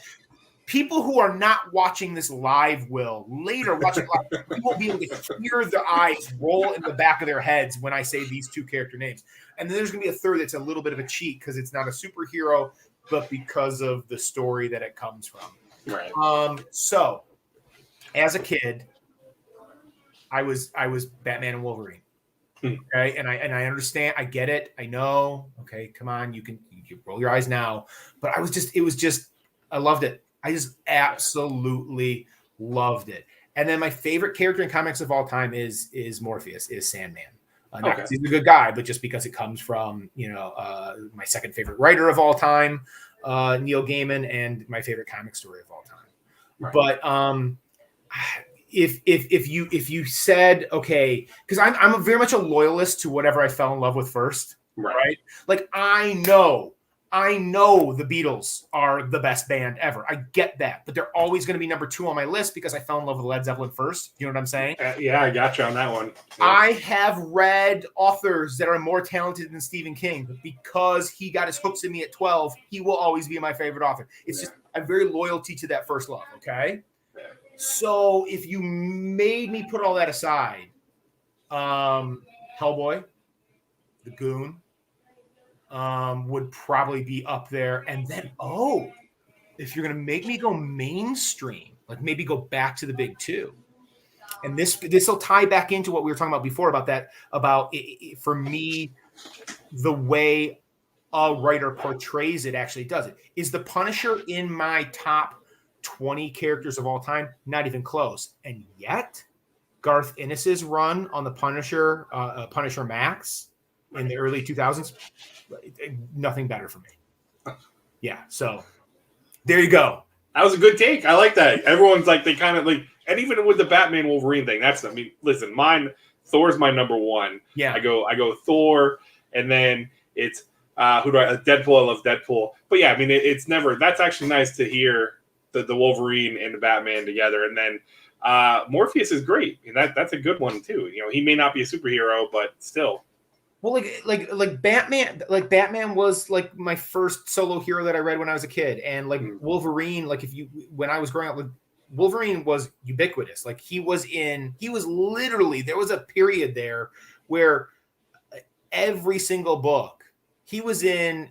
People who are not watching this live will later watching live. You won't be able to hear their eyes roll in the back of their heads when I say these 2 character names. And then there's going to be a third that's a little bit of a cheat because it's not a superhero, but because of the story that it comes from. Right. So, as a kid, I was Batman and Wolverine. Okay, and I understand. I get it. I know. Okay, come on. You can roll your eyes now. But I loved it. I just absolutely loved it. And then my favorite character in comics of all time is Morpheus, is Sandman. Not because he's a good guy, but just because it comes from my second favorite writer of all time, Neil Gaiman, and my favorite comic story of all time. Right. But if you said, okay, because I'm very much a loyalist to whatever I fell in love with first, right? Like I know the Beatles are the best band ever. I get that, but they're always going to be number 2 on my list because I fell in love with Led Zeppelin first. You know what I'm saying? Yeah, I got you on that one. Yeah. I have read authors that are more talented than Stephen King, but because he got his hooks in me at 12, he will always be my favorite author. It's just I'm very loyalty to that first love. Okay. So if you made me put all that aside, Hellboy, the Goon, would probably be up there. And then, if you're going to make me go mainstream, like maybe go back to the big 2. And this will tie back into what we were talking about before about for me, the way a writer portrays it actually does it. Is the Punisher in my top 20 characters of all time? Not even close. And yet Garth Ennis's run on the Punisher, Punisher Max in the early 2000s, nothing better for me. Yeah. So there you go. That was a good take. I like that. Everyone's like, they kind of like, and even with the Batman Wolverine thing, listen, Thor's my number 1. Yeah. I go Thor, and then it's Deadpool. I love Deadpool. But yeah, I mean, it's never, that's actually nice to hear the Wolverine and the Batman together. And then Morpheus is great. And that's a good one too. He may not be a superhero, but still. Well, like Batman was like my first solo hero that I read when I was a kid. And like Wolverine, like when I was growing up, Wolverine was ubiquitous. Like he was literally, there was a period there where every single book he was in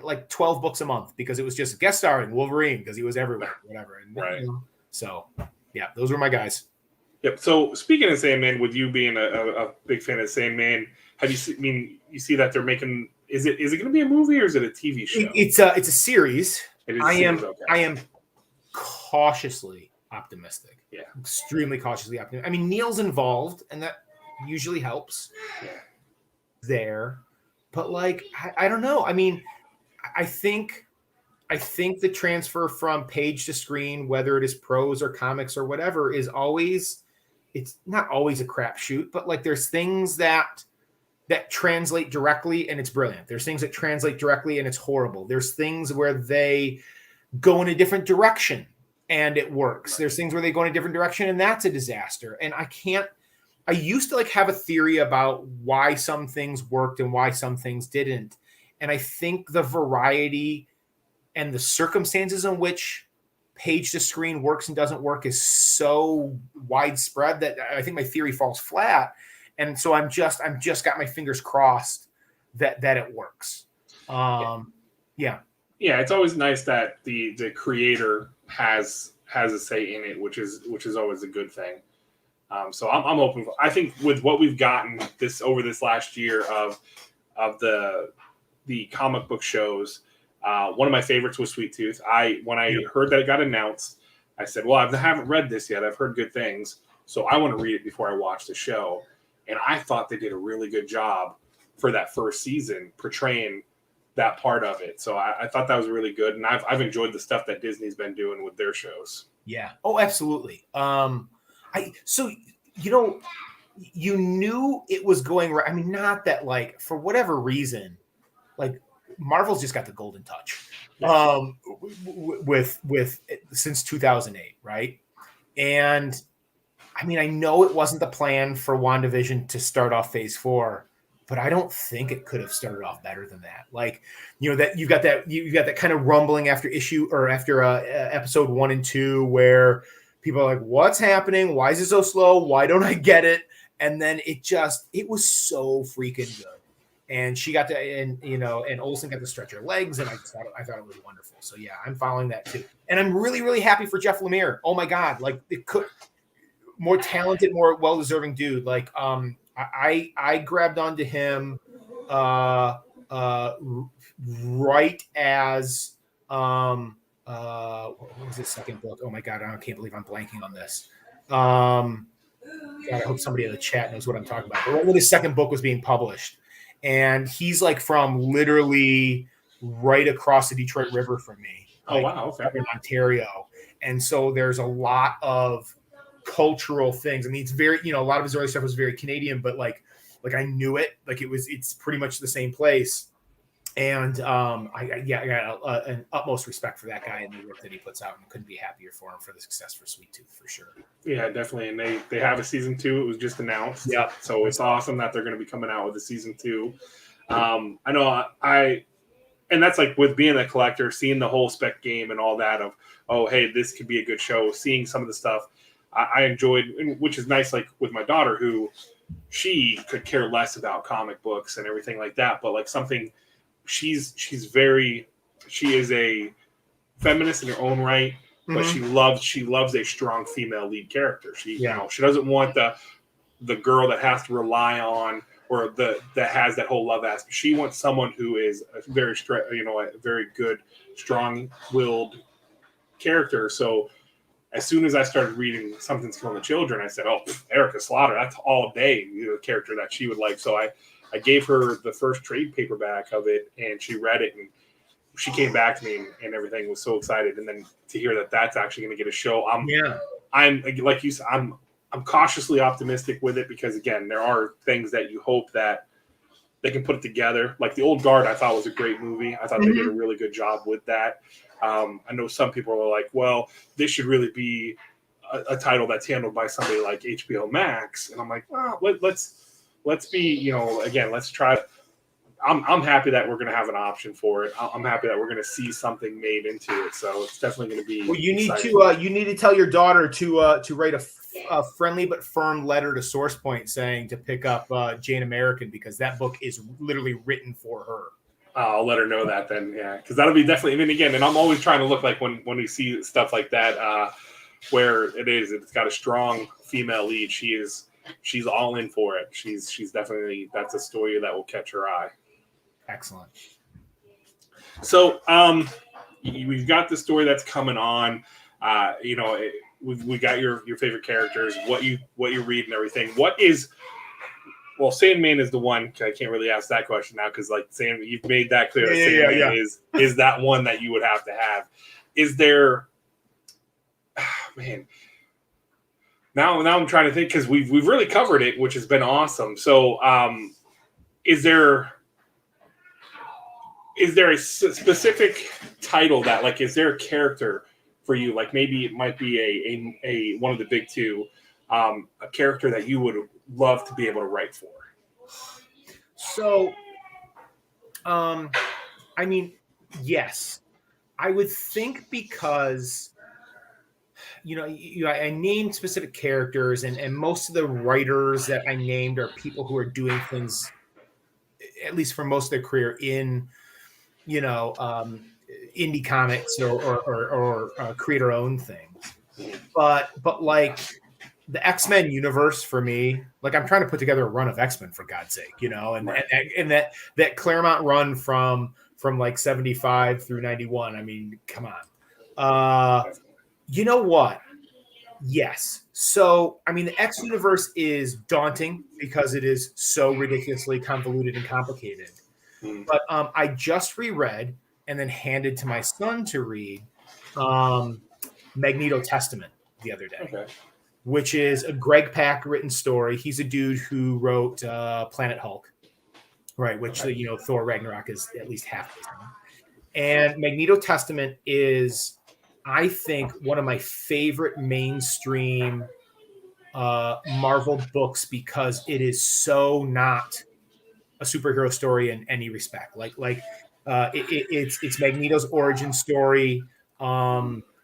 like 12 books a month because it was just guest starring Wolverine because he was everywhere, whatever. And, right. So yeah, those were my guys. Yep. So speaking of Sandman, with you being a big fan of Sandman, have you seen? I mean, you see that they're making. Is it going to be a movie or is it a TV show? It's a series. It is I am cautiously optimistic. Yeah. Extremely cautiously optimistic. I mean, Neil's involved, and that usually helps. Yeah. There, but like I don't know. I mean, I think the transfer from page to screen, whether it is prose or comics or whatever, is always, it's not always a crapshoot, but like there's things that translate directly and it's brilliant. There's things that translate directly and it's horrible. There's things where they go in a different direction and it works. There's things where they go in a different direction and that's a disaster. And I used to like have a theory about why some things worked and why some things didn't. And I think the variety and the circumstances in which page to screen works and doesn't work is so widespread that I think my theory falls flat. And so I'm just got my fingers crossed that it works. Yeah. It's always nice that the creator has a say in it, which is always a good thing. So I'm open. I think with what we've gotten over this last year of the the comic book shows, one of my favorites was Sweet Tooth. When I Yeah. heard that it got announced, I said, well, I haven't read this yet. I've heard good things, so I want to read it before I watch the show. And I thought they did a really good job for that first season portraying that part of it. So I thought that was really good, and I've enjoyed the stuff that Disney's been doing with their shows. Yeah. Oh, absolutely. You knew it was going right. I mean, not that like for whatever reason, like Marvel's just got the golden touch. With since 2008, right? And I mean, I know it wasn't the plan for WandaVision to start off phase 4, but I don't think it could have started off better than that. Like, that you've got that kind of rumbling after episode 1 and 2 where people are like, what's happening? Why is it so slow? Why don't I get it? And then it was so freaking good. And she got to, and Olsen got to stretch her legs, and I thought it was wonderful. So yeah, I'm following that too. And I'm really, really happy for Jeff Lemire. Oh my God. Like it could more talented, more well-deserving dude. Like, I grabbed onto him, right as, what was his second book? Oh my God. I can't believe I'm blanking on this. God, I hope somebody in the chat knows what I'm talking about. But right when his second book was being published, and he's like from literally right across the Detroit River from me. Oh, wow. Okay. In Ontario. And so there's a lot of cultural things. I mean, it's very, a lot of his early stuff was very Canadian, but like I knew it, like it's pretty much the same place. And I got an utmost respect for that guy and the work that he puts out, and couldn't be happier for him for the success for Sweet Tooth for sure. Yeah, definitely. And they have a season 2. It was just announced. Yeah. So it's awesome that they're going to be coming out with a season 2. I know and that's like with being a collector, seeing the whole spec game and all that of, oh, hey, this could be a good show. Seeing some of the stuff I enjoyed, which is nice. Like with my daughter, who she could care less about comic books and everything like that, but like something. She is a feminist in her own right, but she loves a strong female lead character. She doesn't want the girl that has to rely on or that has that whole love aspect. She wants someone who is a very a very good, strong-willed character. So as soon as I started reading Something's Killing the Children, I said, "Oh, Erica Slaughter, that's all day character that she would like." So I gave her the first trade paperback of it, and she read it, and she came back to me, and everything was so excited. And then to hear that that's actually going to get a show, I'm like you said, I'm cautiously optimistic with it because again, there are things that you hope that they can put it together. Like The Old Guard, I thought was a great movie. I thought they did a really good job with that. I know some people are like, well, this should really be a title that's handled by somebody like HBO Max, and I'm like, well, let's be, again, let's try. I'm happy that we're going to have an option for it. I'm happy that we're going to see something made into it. So it's definitely going to be. Well, you exciting. need to tell your daughter to write a friendly but firm letter to SourcePoint saying to pick up Jane American, because that book is literally written for her. I'll let her know that then, yeah, because that'll be definitely. I mean, again, and I'm always trying to look like when we see stuff like that, where it's got a strong female lead. She's all in for it. She's definitely, that's a story that will catch her eye. Excellent. So we've got the story that's coming on. We got your favorite characters, what you read and everything. What is Sandman is the one. I can't really ask that question now because like Sandman, you've made that clear. Sandman is that one that you would have to have. Is there? Man. Now I'm trying to think because we've really covered it, which has been awesome. So, is there a specific title that like is there a character for you? Like maybe it might be a one of the big two, a character that you would love to be able to write for. So, I mean, yes, I would think because. I named specific characters, and most of the writers that I named are people who are doing things, at least for most of their career, in, indie comics or create our own things. But like, the X-Men universe for me, like I'm trying to put together a run of X-Men for God's sake, you know, and Right. and that Claremont run from like 75 through 91. I mean, come on. You know what? Yes. So, I mean, the X universe is daunting because it is so ridiculously convoluted and complicated. Mm. But I just reread and then handed to my son to read Magneto Testament the other day, Okay. which is a Greg Pak written story. He's a dude who wrote Planet Hulk, right? Which, Okay. you know, Thor Ragnarok is at least half based on. And Magneto Testament is, I think, one of my favorite mainstream Marvel books because it is so not a superhero story in any respect. It's Magneto's origin story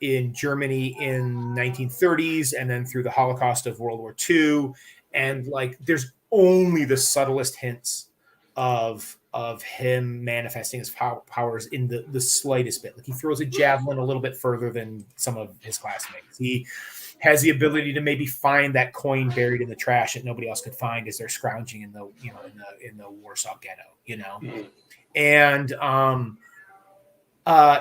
in Germany in 1930s and then through the Holocaust of World War II, and like there's only the subtlest hints of him manifesting his powers in the slightest bit. Like he throws a javelin a little bit further than some of his classmates. He has the ability to maybe find that coin buried in the trash that nobody else could find as they're scrounging in the in the Warsaw ghetto, you know. Mhm. And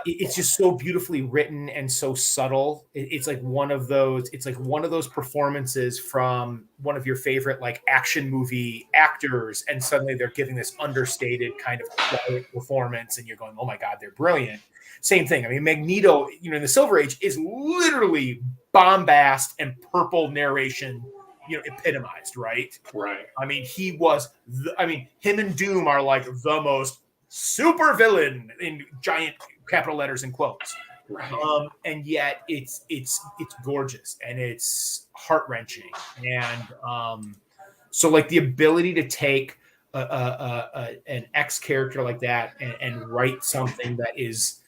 it's just so beautifully written and so subtle. It's like one of those. It's like one of those performances from one of your favorite like action movie actors, and suddenly they're giving this understated kind of quiet performance, and you're going, "Oh my God, they're brilliant." Same thing. I mean, Magneto, you know, in the Silver Age is literally bombast and purple narration, you know, epitomized, right? Right. I mean, he was. Him and Doom are like the most super villain in giant capital letters and quotes. Right. And yet it's gorgeous and it's heart wrenching. And so like the ability to take an X character like that and write something that is,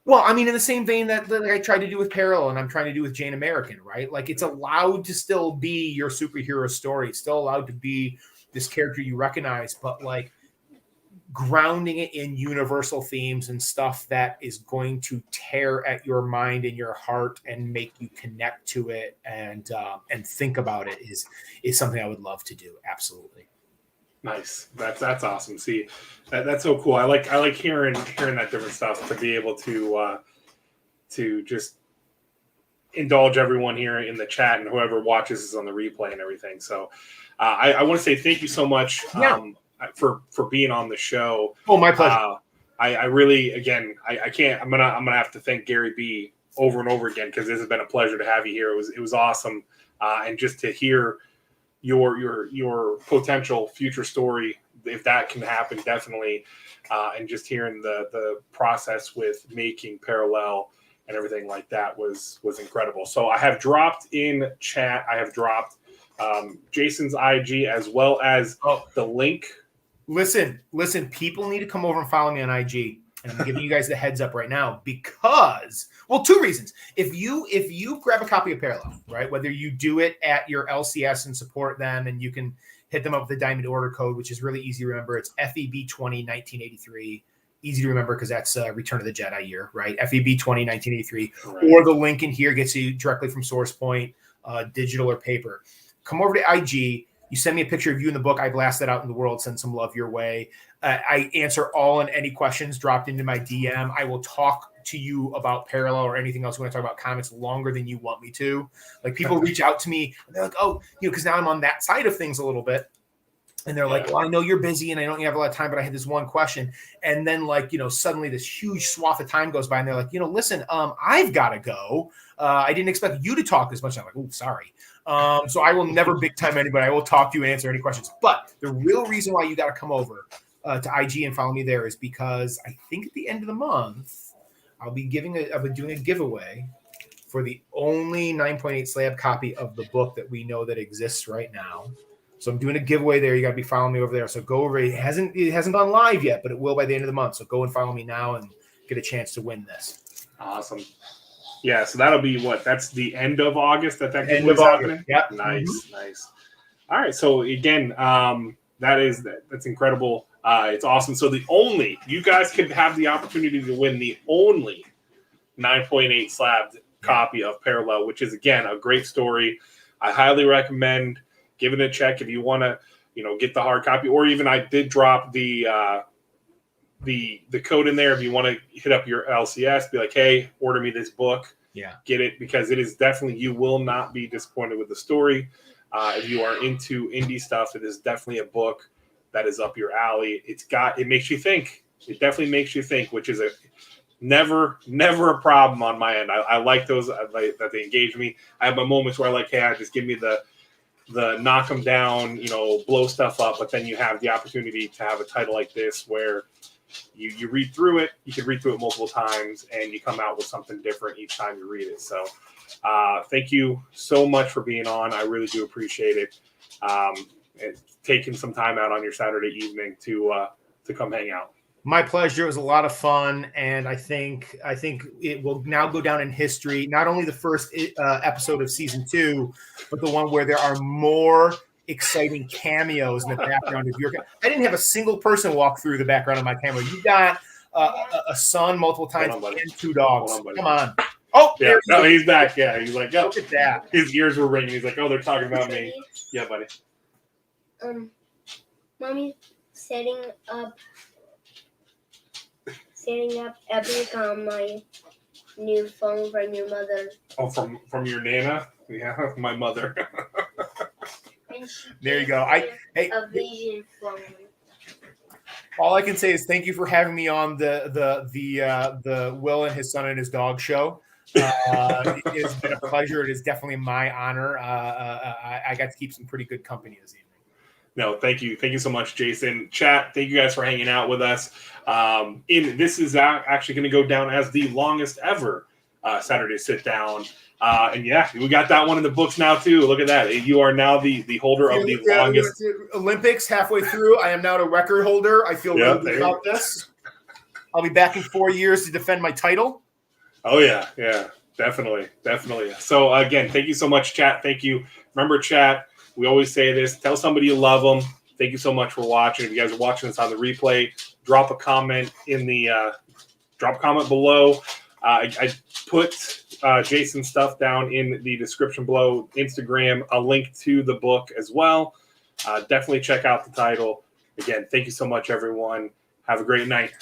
well, I mean, in the same vein that I tried to do with Peril and I'm trying to do with Jane American, right? Like it's allowed to still be your superhero story. It's still allowed to be this character you recognize, but like grounding it in universal themes and stuff that is going to tear at your mind and your heart and make you connect to it and think about it is something I would love to do. Absolutely. Nice. That's awesome. See, that's so cool. I like hearing that different stuff to be able to just indulge everyone here in the chat and whoever watches is on the replay and everything. So I want to say thank you so much for being on the show. Oh, my pleasure. I really, again, I can't. I'm gonna have to thank Gary B over and over again because this has been a pleasure to have you here. It was awesome, and just to hear your potential future story, if that can happen, definitely, and just hearing the process with making Parallel and everything like that was incredible. So I have dropped in chat. I have dropped Jason's IG as well as the link. Listen, people need to come over and follow me on IG. And I'm giving you guys the heads up right now because, well, two reasons. If you grab a copy of Parallel, right, whether you do it at your LCS and support them, and you can hit them up with the Diamond Order code, which is really easy to remember. It's FEB20 1983. Easy to remember because that's Return of the Jedi year, right? FEB20 1983. Right. Or the link in here gets you directly from SourcePoint, digital or paper. Come over to IG. You send me a picture of you in the book. I blast that out in the world. Send some love your way. I answer all and any questions dropped into my DM. I will talk to you about Parallel or anything else. We want to talk about comics longer than you want me to. Like people reach out to me and they're like, oh, you know, because now I'm on that side of things a little bit. And they're like, well, I know you're busy and I don't have a lot of time, but I had this one question. And then like, you know, suddenly this huge swath of time goes by and they're like, you know, listen, I've got to go. I didn't expect you to talk as much. I'm like, oh, sorry. So I will never big time anybody. I will talk to you and answer any questions. But the real reason why you got to come over to IG and follow me there is because I think at the end of the month, I'll be doing a giveaway for the only 9.8 slab copy of the book that we know that exists right now. So I'm doing a giveaway there. You got to be following me over there. So go over. It hasn't gone live yet, but it will by the end of the month. So go and follow me now and get a chance to win this. Awesome. Yeah, so that'll be what? That's the end of August that giveaway's happening? Yep. Nice, nice. All right, so again, that's incredible. It's awesome. So you guys can have the opportunity to win the only 9.8 slabbed copy of Parallel, which is, again, a great story. I highly recommend giving it a check if you want to, get the hard copy, or even I did drop the code in there if you want to hit up your LCS, be like, hey, order me this book. Yeah. Get it, because it is definitely, you will not be disappointed with the story. If you are into indie stuff, it is definitely a book that is up your alley. It makes you think. It definitely makes you think, which is never a problem on my end. I like those that they engage me. I have my moments where I like, hey, just give me the knock them down, blow stuff up. But then you have the opportunity to have a title like this where you read through it. You can read through it multiple times, and you come out with something different each time you read it. So thank you so much for being on. I really do appreciate it. And taking some time out on your Saturday evening to come hang out. My pleasure. It was a lot of fun, and I think it will now go down in history. Not only the first episode of season 2, but the one where there are more exciting cameos in the background of your. I didn't have a single person walk through the background of my camera. You got a son multiple times and 2 dogs. Come on. Oh, yeah. No, he's back. Yeah, he's like, oh, look at that. His ears were ringing. He's like, oh, they're talking about me. Yeah, buddy. Mommy setting up Epic on my new phone from your mother. Oh, from your Nana? Yeah, my mother. There you go. Hey, a vision phone. All I can say is thank you for having me on the Will and his son and his dog show. It has been a pleasure. It is definitely my honor. I got to keep some pretty good company this evening. No, thank you. Thank you so much, Jason. Chat, thank you guys for hanging out with us. This is actually going to go down as the longest ever Saturday sit down. And yeah, we got that one in the books now too. Look at that. You are now the holder of the longest Olympics halfway through. I am now the record holder. I feel really good about this. I'll be back in 4 years to defend my title. Oh yeah, definitely. So again, thank you so much, chat. Thank you. Remember, chat, we always say this. Tell somebody you love them. Thank you so much for watching. If you guys are watching this on the replay, drop a comment below. I put Jason's stuff down in the description below. Instagram, a link to the book as well. Definitely check out the title. Again, thank you so much, everyone. Have a great night.